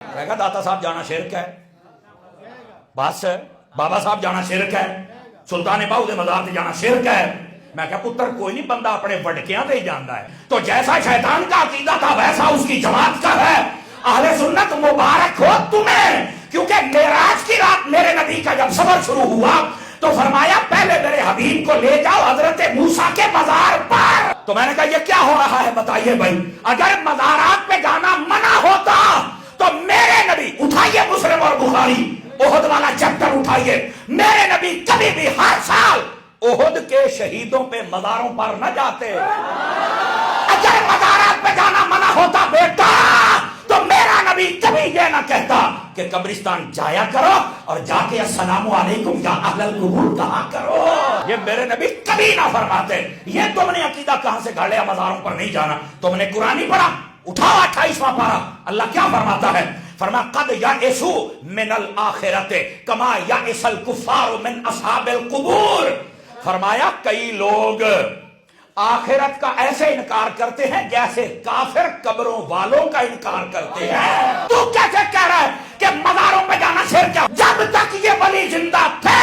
کہا داتا صاحب جانا شرک ہے، بس بابا صاحب جانا شرک ہے، سلطان باؤ دے مزار تے جانا شرک ہے۔ میں کہا پتر کوئی نہیں، بندہ اپنے وڈکیاں تے ہی جاندا ہے، تو جیسا شیطان کا عقیدہ تھا ویسا اس کی جماعت کا ہے۔ اہل سنت مبارک ہو تمہیں، کیونکہ معراج کی رات میرے نبی کا جب سفر شروع ہوا تو فرمایا پہلے میرے حبیب کو لے جاؤ حضرت موسیٰ کے مزار پر۔ تو میں نے کہا یہ کیا ہو رہا ہے بتائیے بھائی، اگر مزارات پہ جانا منع ہوتا تو میرے نبی، اٹھائیے مسلم اور بخاری احد والا چیپٹر اٹھائیے، میرے نبی کبھی بھی ہر سال احد کے شہیدوں پہ مزاروں پر نہ جاتے۔ اگر مزارات پہ جانا منع ہوتا بیٹا تو میرا نبی کبھی یہ نہ کہتا کہ قبرستان جایا کرو اور جا کے السلام علیکم یا اہل القبور کہا کرو، یہ میرے نبی کبھی نہ فرماتے۔ یہ تم نے عقیدہ کہاں سے گھڑ لیا مزاروں پر نہیں جانا؟ تم نے قرآن ہی پڑھا، اٹھاؤ 28واں پارہ، اللہ کیا فرماتا ہے؟ فرمایا قد یئسوا من الآخرۃ کما یئس الکفار من اصحاب القبور۔ فرمایا کئی لوگ آخرت کا ایسے انکار کرتے ہیں جیسے کافر قبروں والوں کا انکار کرتے ہیں۔ تو کیسے کہہ رہا ہے کہ مزاروں پہ جانا شرک ہے؟ جب تک یہ ولی زندہ تھے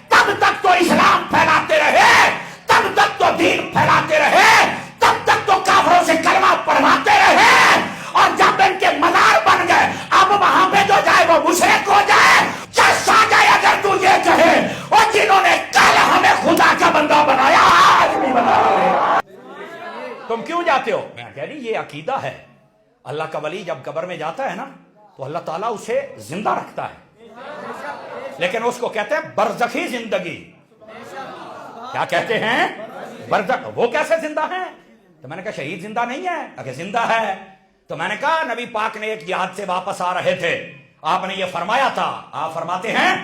تب تک تو اسلام پھیلاتے رہے، تب تک تو دین پھیلاتے رہے، تب تک تو کافروں سے کلمہ پڑھواتے رہے، اور جب ان کے مزار بن گئے اب وہاں پہ جو جائے وہ مشرک ہو جائے، چس آ جائے اگر تو یہ کہے اور جنہوں نے کل ہمیں خدا کا بندہ بنایا آج بھی بنا رہے۔ تم کیوں جاتے ہو؟ میں کہہ رہی یہ عقیدہ ہے۔ اللہ کا ولی جب قبر میں جاتا ہے نا تو اللہ تعالیٰ اسے زندہ رکھتا ہے، لیکن اس کو کہتے ہیں برزخی زندگی۔ کیا کہتے ہیں؟ برزخ۔ وہ کیسے زندہ ہیں؟ تو میں نے کہا شہید زندہ نہیں ہے، اگر زندہ ہے تو میں نے کہا نبی پاک نے ایک جہاد سے واپس آ رہے تھے، آپ نے یہ فرمایا تھا، آپ فرماتے ہیں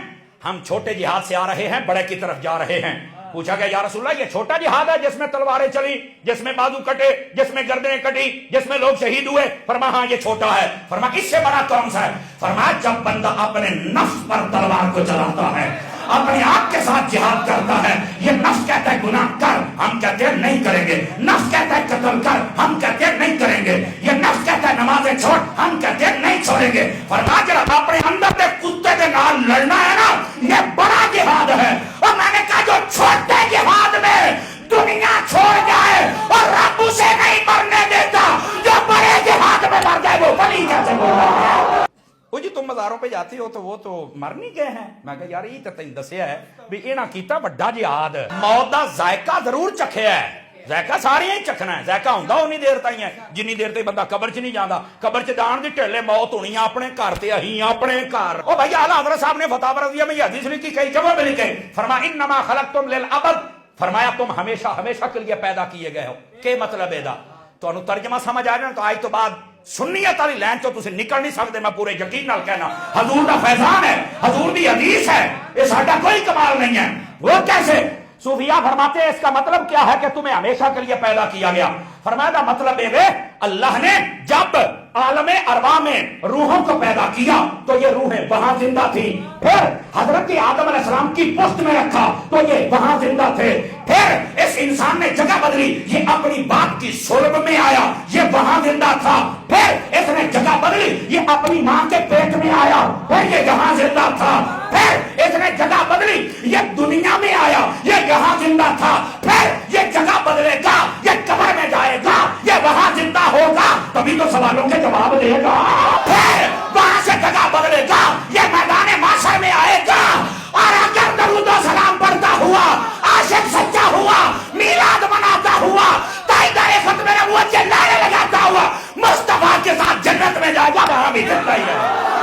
ہم چھوٹے جہاد سے آ رہے ہیں، بڑے کی طرف جا رہے ہیں۔ پوچھا گیا یا رسول اللہ یہ چھوٹا جہاد ہے جس میں تلواریں چلی، جس میں بازو کٹے، جس میں گردنیں کٹی، جس میں لوگ شہید ہوئے؟ فرمایا ہاں یہ چھوٹا ہے۔ فرمایا اس سے بڑا کون سا ہے؟ فرمایا جب بندہ اپنے نفس پر تلوار کو چلاتا ہے، اپنے آپ کے ساتھ جہاد کرتا ہے، یہ نفس کہتا ہے گناہ کر، ہم کہتے ہیں نہیں کریں گے، نفس کہتا ہے قتل کر، ہم کہتے ہیں نہیں کریں گے، یہ نفس کہتا ہے نمازیں چھوڑ، ہم کہتے ہیں نہیں چھوڑیں گے۔ فرمایا جب اپنے اندر کے کتے کے نال لڑنا ہے نا یہ بڑا جہاد ہے۔ اور میں نے کہا جو چھوٹے جہاد میں دنیا چھوڑ جائے اور رب اسے نہیں مرنے دیتا، جو بڑے جہاد میں مر جائے وہ ولی کیسے بول رہا ہے؟ وہ جی تم مزاروں پہ جاتے ہو تو وہ تو مر نہیں گئے ہیں۔ میں کہا یار یہ تو تین دسیا ہے بھی انہاں کیتا بڑا جہاد، موت دا ذائقہ ضرور چکھیا ہے، ذائقہ سارے ہی چکھنا ہے، ذائقہ ہوندا اونی دیر تائیں ہے جنی دیر تے بندہ قبر چ نہیں جاندا۔ قبر چ جان دی ٹھلے موت ہونی اپنے گھر تے اہیں اپنے گھر۔ او بھائی اعلی حضرت صاحب نے فتاوی رضیہ میں یہ حدیث لکھی، کئی جگہوں پہ لکھے، فرمایا انما خلقتم للابد، فرمایا تم ہمیشہ ہمیشہ کے لیے پیدا کیے گئے ہو۔ کیا مطلب ہے دا؟ تو ترجمہ سمجھ آ جائے تو آج تو بعد سنیت والی لائن تو تسی نکل نہیں سکتے، میں پورے یقین نال کہنا حضور دا فیضان ہے، حضور دی حدیث ہے، یہ ساڈا کوئی کمال نہیں ہے۔ وہ کیسے؟ صوفیاء فرماتے ہیں اس کا مطلب کیا ہے کہ تمہیں ہمیشہ کے لیے پیدا کیا گیا؟ فرمایا دا مطلب ہے اللہ نے جب عالم ارواح میں روحوں کو پیدا کیا تو یہ روحیں وہاں زندہ تھی، پھر حضرت آدم علیہ السلام کی پشت میں رکھا تو یہ وہاں زندہ تھے، پھر اس انسان نے جگہ بدلی، یہ اپنی باپ کی صلب میں آیا، یہ وہاں زندہ تھا، پھر اس نے جگہ بدلی، یہ اپنی ماں کے پیٹ میں آیا، پھر یہ یہاں زندہ تھا، پھر اس نے جگہ بدلی، یہ دنیا میں آیا، یہ یہاں زندہ تھا، پھر یہ جگہ بدلے گا، یہ قبر میں جائے گا، یہ وہاں زندہ ہوگا، تبھی تو سوالوں کے جواب دے گا، پھر وہاں سے جگہ بدلے گا، یہ میدان محشر میں آئے گا، اور اگر درود و سلام پڑھتا ہوا، عاشق سچا ہوا، میلاد مناتا ہوا، تائیدہ ختم نبوت کے نعرے لگاتا ہوا مصطفیٰ کے ساتھ جنت میں جائے گا، وہاں بھی جنت ہی ہے۔